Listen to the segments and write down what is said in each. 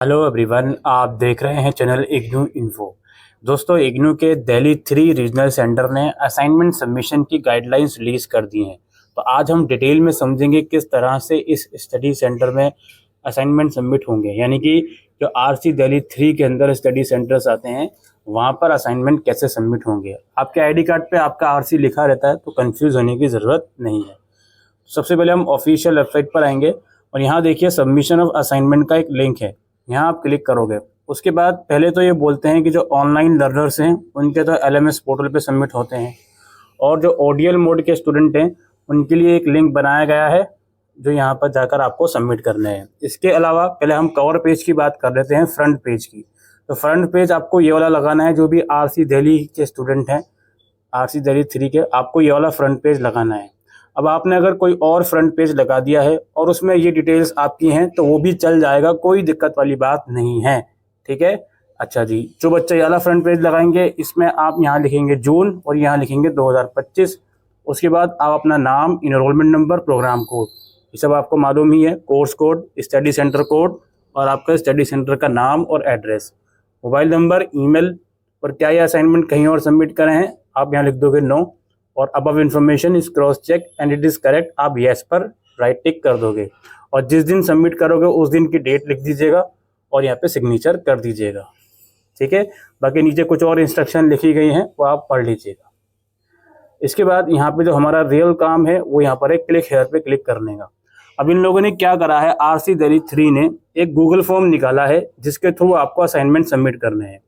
Hello everyone, आप देख रहे हैं चैनल इग्नू इन्फो। दोस्तों, इग्नू के दिल्ली 3 रीजनल सेंटर ने असाइनमेंट सबमिशन की गाइडलाइंस रिलीज कर दी हैं। तो आज हम डिटेल में समझेंगे किस तरह से इस स्टडी सेंटर में असाइनमेंट सबमिट होंगे, यानी कि जो आरसी दिल्ली 3 के अंदर स्टडी सेंटर्स आते हैं वहाँ पर असाइनमेंट कैसे सबमिट होंगे। आपके आईडी कार्ड पे आपका आरसी लिखा रहता है, तो कंफ्यूज होने की ज़रूरत नहीं है। सबसे पहले हम ऑफिशियल वेबसाइट पर आएंगे और यहाँ देखिए सबमिशन ऑफ असाइनमेंट का एक लिंक है, यहाँ आप क्लिक करोगे। उसके बाद पहले तो ये बोलते हैं कि जो ऑनलाइन लर्नर्स हैं उनके तो एलएमएस पोर्टल पे सबमिट होते हैं, और जो ओडीएल मोड के स्टूडेंट हैं उनके लिए एक लिंक बनाया गया है जो यहाँ पर जाकर आपको सबमिट करने हैं। इसके अलावा पहले हम कवर पेज की बात कर लेते हैं, फ्रंट पेज की। तो फ्रंट पेज आपको ये वाला लगाना है, जो भी आरसी दिल्ली के स्टूडेंट हैं, आरसी दिल्ली 3 के, आपको ये वाला फ्रंट पेज लगाना है। अब आपने अगर कोई और फ्रंट पेज लगा दिया है और उसमें ये डिटेल्स आपकी हैं तो वो भी चल जाएगा, कोई दिक्कत वाली बात नहीं है, ठीक है। अच्छा जी, जो बच्चे ये वाला फ्रंट पेज लगाएंगे इसमें आप यहाँ लिखेंगे जून और यहाँ लिखेंगे 2025। उसके बाद आप अपना नाम, इनरोलमेंट नंबर, प्रोग्राम कोड, ये सब आपको मालूम ही है, course code, study centre code और आपका स्टडी सेंटर का नाम और एड्रेस, मोबाइल नंबर, ईमेल, और क्या ये असाइनमेंट कहीं और सबमिट करें हैं आप यहाँ लिख दोगे नो, और above information is cross check and it is correct, आप येस पर राइट टिक कर दोगे। और जिस दिन सबमिट करोगे उस दिन की डेट लिख दीजिएगा और यहाँ पे सिग्नेचर कर दीजिएगा, ठीक है। बाकी नीचे कुछ और इंस्ट्रक्शन लिखी गई हैं वो आप पढ़ लीजिएगा। इसके बाद यहाँ पे जो हमारा रियल काम है वो यहाँ पर है क्लिक हेयर पे क्लिक करने का। अब इन लोगों ने क्या करा है, आरसी दिल्ली 3 ने एक गूगल फॉर्म निकाला है जिसके थ्रू आपको असाइनमेंट सबमिट करने हैं।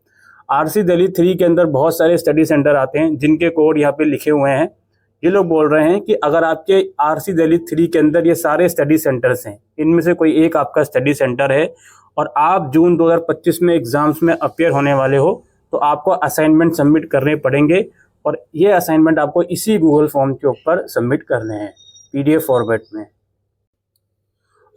आरसी दिल्ली 3 के अंदर बहुत सारे स्टडी सेंटर आते हैं जिनके कोड यहाँ पे लिखे हुए हैं। ये लोग बोल रहे हैं कि अगर आपके आरसी दिल्ली 3 के अंदर ये सारे स्टडी सेंटर्स हैं, इनमें से कोई एक आपका स्टडी सेंटर है और आप जून 2025 में एग्जाम्स में अपियर होने वाले हो, तो आपको असाइनमेंट सबमिट करने पड़ेंगे और ये असाइनमेंट आपको इसी गूगल फॉर्म के ऊपर सबमिट करने हैं पीडीएफ फॉर्मेट में।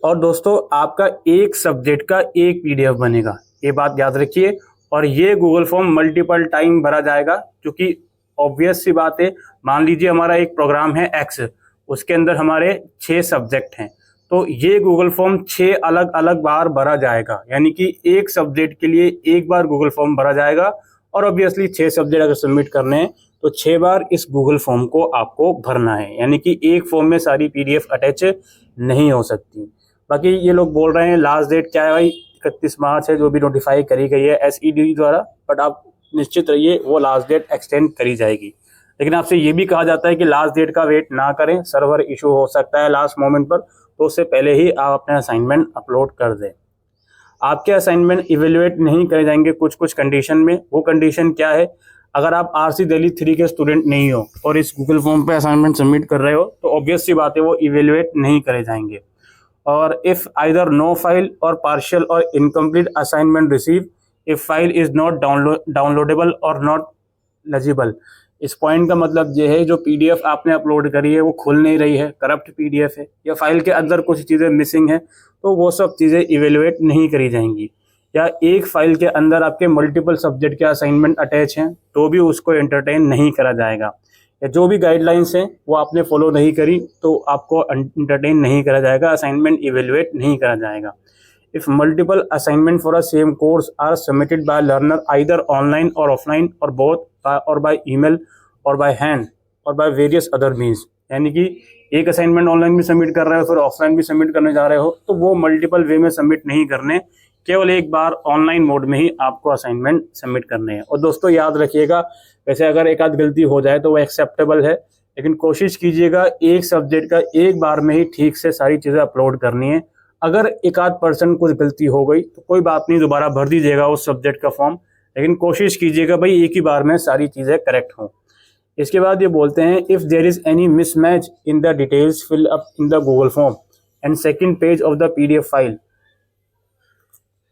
और दोस्तों, आपका एक सब्जेक्ट का एक पीडीएफ बनेगा, ये बात याद रखिए। और ये गूगल फॉर्म मल्टीपल टाइम भरा जाएगा, क्योंकि ऑब्वियस सी बात है, मान लीजिए हमारा एक प्रोग्राम है एक्स, उसके अंदर हमारे 6 सब्जेक्ट हैं, तो ये गूगल फॉर्म 6 अलग अलग बार भरा जाएगा, यानी कि एक सब्जेक्ट के लिए एक बार गूगल फॉर्म भरा जाएगा। और ऑब्वियसली 6 सब्जेक्ट अगर सबमिट करने हैं तो 6 बार इस गूगल फॉर्म को आपको भरना है, यानी कि एक फॉर्म में सारी पीडीएफ अटैच नहीं हो सकती। बाकी ये लोग बोल रहे हैं लास्ट डेट क्या है भाई, 31 मार्च है, जो भी नोटिफाई करी गई है एसईडी द्वारा, बट आप निश्चित रहिए वो लास्ट डेट एक्सटेंड करी जाएगी। लेकिन आपसे ये भी कहा जाता है कि लास्ट डेट का वेट ना करें, सर्वर इशू हो सकता है लास्ट मोमेंट पर, तो उससे पहले ही आप अपने असाइनमेंट अपलोड कर दें। आपके असाइनमेंट इवेल्युएट नहीं करे जाएंगे कुछ कुछ कंडीशन में। वो कंडीशन क्या है, अगर आप आरसी दिल्ली 3 के स्टूडेंट नहीं हो और इस गूगल फॉर्म पे असाइनमेंट सबमिट कर रहे हो, तो ऑब्वियस सी बात है वो इवेल्युएट नहीं करे जाएंगे। और इफ आइदर नो फाइल और पार्शियल और incomplete assignment receive, if file is not downloadable और नॉट लेजिबल। इस पॉइंट का मतलब ये है, जो पीडीएफ आपने अपलोड करी है वो खुल नहीं रही है, करप्ट पीडीएफ है, या फाइल के अंदर कुछ चीज़ें मिसिंग है, तो वो सब चीज़ें इवेलुएट नहीं करी जाएंगी। या एक फाइल के अंदर आपके मल्टीपल सब्जेक्ट के असाइनमेंट अटैच हैं तो भी उसको एंटरटेन नहीं करा जाएगा। या जो भी गाइडलाइंस हैं वो आपने फॉलो नहीं करी तो आपको एंटरटेन नहीं करा जाएगा, असाइनमेंट इवेलुएट नहीं करा जाएगा। If multiple assignment for a same course are submitted by learner either online or offline or both, or by email or by hand or by various other means, यानी कि एक assignment online भी submit कर रहे हो फिर offline भी submit करने जा रहे हो, तो वो मल्टीपल वे में सबमिट नहीं करने, केवल एक बार ऑनलाइन मोड में ही आपको असाइनमेंट सबमिट करने हैं। और दोस्तों याद रखिएगा, वैसे अगर एक आध गलती हो जाए तो वो एक्सेप्टेबल है, लेकिन कोशिश कीजिएगा एक सब्जेक्ट का एक बार में ही ठीक से सारी चीज़ें अपलोड करनी है। अगर एक आध % कुछ गलती हो गई तो कोई बात नहीं, दोबारा भर दीजिएगा उस सब्जेक्ट का फॉर्म, लेकिन कोशिश कीजिएगा भाई एक ही बार में सारी चीज़ें करेक्ट हों। इसके बाद ये बोलते हैं if there is any mismatch in the details fill up in the Google form and second page of the PDF file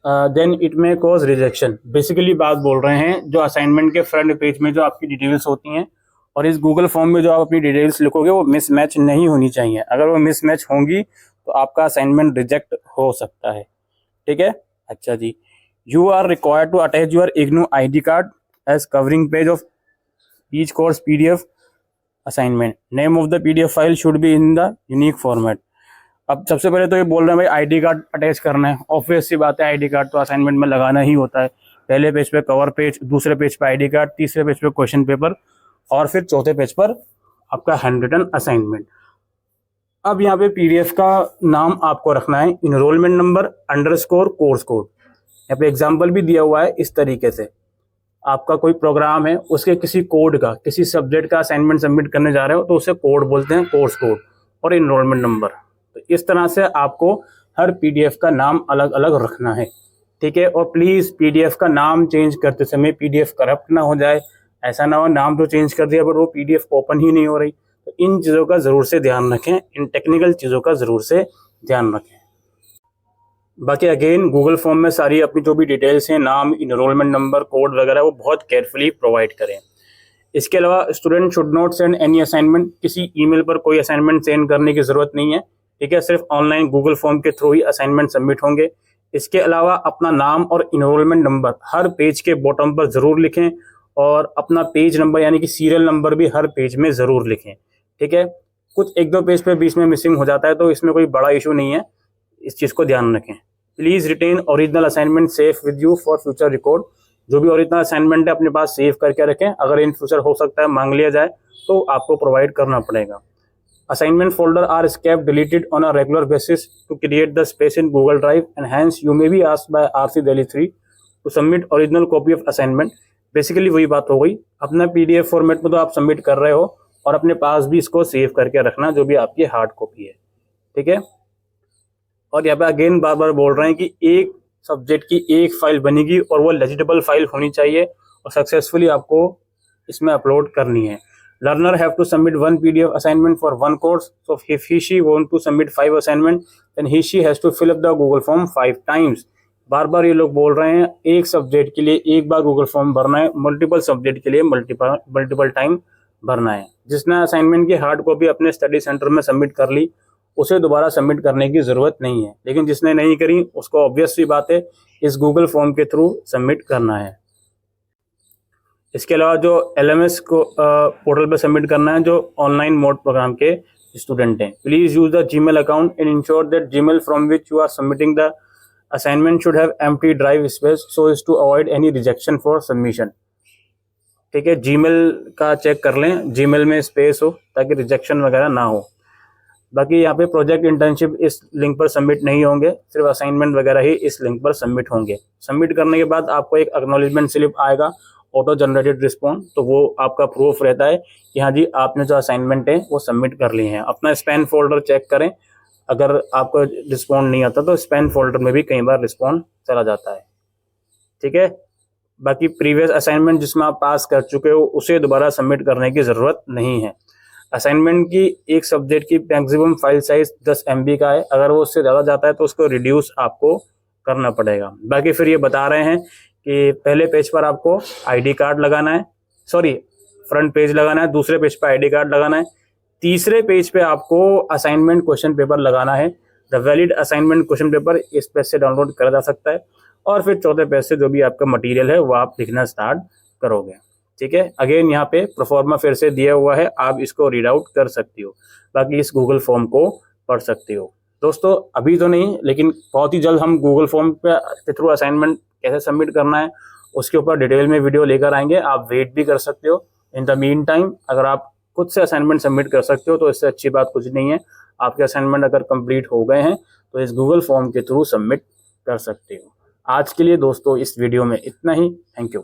then it may cause rejection. Basically बात बोल रहे हैं, जो असाइनमेंट के फ्रंट पेज में जो आपकी डिटेल्स होती हैं और इस गूगल फॉर्म में जो आप अपनी डिटेल्स लिखोगे वो मिसमैच नहीं होनी चाहिए। अगर वो मिसमैच होंगी तो आपका असाइनमेंट रिजेक्ट हो सकता है, ठीक है। अच्छा जी, you are required to attach your IGNOU ID card as covering page of each course PDF assignment. Name of the PDF file should be in the unique format. अब सबसे पहले तो ये बोल रहे हैं भाई आईडी कार्ड अटैच करना है। ऑब्वियस सी बात है, आईडी कार्ड तो असाइनमेंट में लगाना ही होता है। पहले पेज पे कवर पेज, दूसरे पेज पे आईडी कार्ड, तीसरे पेज पे क्वेश्चन पेपर और फिर चौथे पेज पर आपका हैंड रिटन असाइनमेंट। अब यहाँ पे पीडीएफ का नाम आपको रखना है enrolment number underscore course code. यहाँ पे एग्जाम्पल भी दिया हुआ है। इस तरीके से आपका कोई प्रोग्राम है, उसके किसी कोड का, किसी सब्जेक्ट का असाइनमेंट सबमिट करने जा रहे हो तो उसे कोड बोलते हैं, कोर्स कोड और इनरोलमेंट नंबर। तो इस तरह से आपको हर पीडीएफ का नाम अलग अलग रखना है, ठीक है। और प्लीज़ पीडीएफ का नाम चेंज करते समय पीडीएफ करप्ट ना हो जाए। ऐसा ना हो नाम तो चेंज कर दिया बट वो पीडीएफ ओपन ही नहीं हो रही। तो इन चीज़ों का ज़रूर से ध्यान रखें, इन टेक्निकल चीज़ों का ज़रूर से ध्यान रखें। बाकी अगेन गूगल फॉर्म में सारी अपनी जो भी डिटेल्स हैं, नाम, इनरोलमेंट नंबर, कोड वगैरह, वो बहुत केयरफुली प्रोवाइड करें। इसके अलावा student should not send any assignment. किसी ईमेल पर कोई असाइनमेंट सेंड करने की ज़रूरत नहीं है, ठीक है। सिर्फ ऑनलाइन गूगल फॉर्म के थ्रू ही असाइनमेंट सबमिट होंगे। इसके अलावा अपना नाम और इनरोलमेंट नंबर हर पेज के बॉटम पर ज़रूर लिखें और अपना पेज नंबर यानी कि सीरियल नंबर भी हर पेज में ज़रूर लिखें, ठीक है। कुछ एक दो पेज पे बीच में मिसिंग हो जाता है तो इसमें कोई बड़ा इशू नहीं है, इस चीज़ को ध्यान रखें। Please retain original assignment safe with you for future record. जो भी ओरिजिनल असाइनमेंट है अपने पास सेव करके रखें, अगर इन फ्यूचर हो सकता है मांग लिया जाए तो आपको प्रोवाइड करना पड़ेगा। Assignment folder are kept deleted on a regular basis to create the space in Google Drive, and hence you may be asked by RC Delhi 3 to submit original copy of assignment। Basically वही बात हो गई, अपना PDF format में तो आप submit कर रहे हो और अपने पास भी इसको सेव करके रखना जो भी आपकी हार्ड कॉपी है, ठीक है। और यहाँ पे अगेन बार बार बोल रहे हैं कि एक सब्जेक्ट की एक फाइल बनेगी और वो लेजिटेबल फाइल होनी चाहिए और सक्सेसफुली आपको इसमें अपलोड करनी है। Learner have to submit one PDF assignment for one course. So if he/she want to submit 5 assignment, then he/she has to fill up the Google form 5 times। बार बार ये लोग बोल रहे हैं एक सब्जेक्ट के लिए एक बार गूगल फॉर्म भरना है, मल्टीपल सब्जेक्ट के लिए मल्टीपल टाइम भरना है। जिसने असाइनमेंट की हार्ड कॉपी अपने स्टडी सेंटर में सबमिट कर ली उसे दोबारा सबमिट करने की ज़रूरत नहीं है, लेकिन जिसने नहीं करी उसको ऑब्वियस सी बात है इस गूगल फॉर्म के थ्रू सबमिट करना है। इसके अलावा जो LMS को पोर्टल पर सबमिट करना है जो ऑनलाइन मोड प्रोग्राम के स्टूडेंट हैं, please use the Gmail account and ensure that Gmail from which you are submitting the assignment should have empty drive space so is to avoid any rejection for submission, ठीक है। Gmail का check कर लें, Gmail में space हो ताकि rejection वगैरह ना हो। बाकी यहाँ पे प्रोजेक्ट इंटर्नशिप इस लिंक पर सबमिट नहीं होंगे, सिर्फ असाइनमेंट वगैरह ही इस लिंक पर सबमिट होंगे। सबमिट करने के बाद आपको एक एक्नॉलेजमेंट स्लिप आएगा, ऑटो जनरेटेड रिस्पॉन्स, तो वो आपका प्रूफ रहता है कि हाँ जी आपने जो असाइनमेंट है वो सबमिट कर लिए हैं। अपना स्पैम फोल्डर चेक करें, अगर आपको रिस्पॉन्ड नहीं आता तो स्पैम फोल्डर में भी कई बार रिस्पॉन्ड चला जाता है, ठीक है। बाकी प्रीवियस असाइनमेंट जिसमें आप पास कर चुके हो उसे दोबारा सबमिट करने की ज़रूरत नहीं है। असाइनमेंट की एक सब्जेक्ट की मैक्सिमम फाइल साइज 10 MB का है, अगर वो उससे ज़्यादा जाता है तो उसको रिड्यूस आपको करना पड़ेगा। बाकी फिर ये बता रहे हैं कि पहले पेज पर आपको आईडी कार्ड लगाना है, फ्रंट पेज लगाना है, दूसरे पेज पर आईडी कार्ड लगाना है, तीसरे पेज पे आपको असाइनमेंट क्वेश्चन पेपर लगाना है। The valid assignment question paper इस पेज से डाउनलोड करा जा सकता है और फिर चौथे पेज से जो भी आपका मटेरियल है वो आप लिखना स्टार्ट करोगे, ठीक है। अगेन यहाँ पे प्रोफॉर्मा फिर से दिया हुआ है, आप इसको रीड आउट कर सकती हो, बाकी इस गूगल फॉर्म को पढ़ सकती हो। दोस्तों अभी तो नहीं, लेकिन बहुत ही जल्द हम गूगल फॉर्म के थ्रू असाइनमेंट कैसे सबमिट करना है उसके ऊपर डिटेल में वीडियो लेकर आएंगे, आप वेट भी कर सकते हो। इन द मीन टाइम अगर आप खुद से असाइनमेंट सबमिट कर सकते हो तो इससे अच्छी बात कुछ नहीं है। आपके असाइनमेंट अगर कंप्लीट हो गए हैं तो इस गूगल फॉर्म के थ्रू सबमिट कर सकते हो। आज के लिए दोस्तों इस वीडियो में इतना ही। Thank you.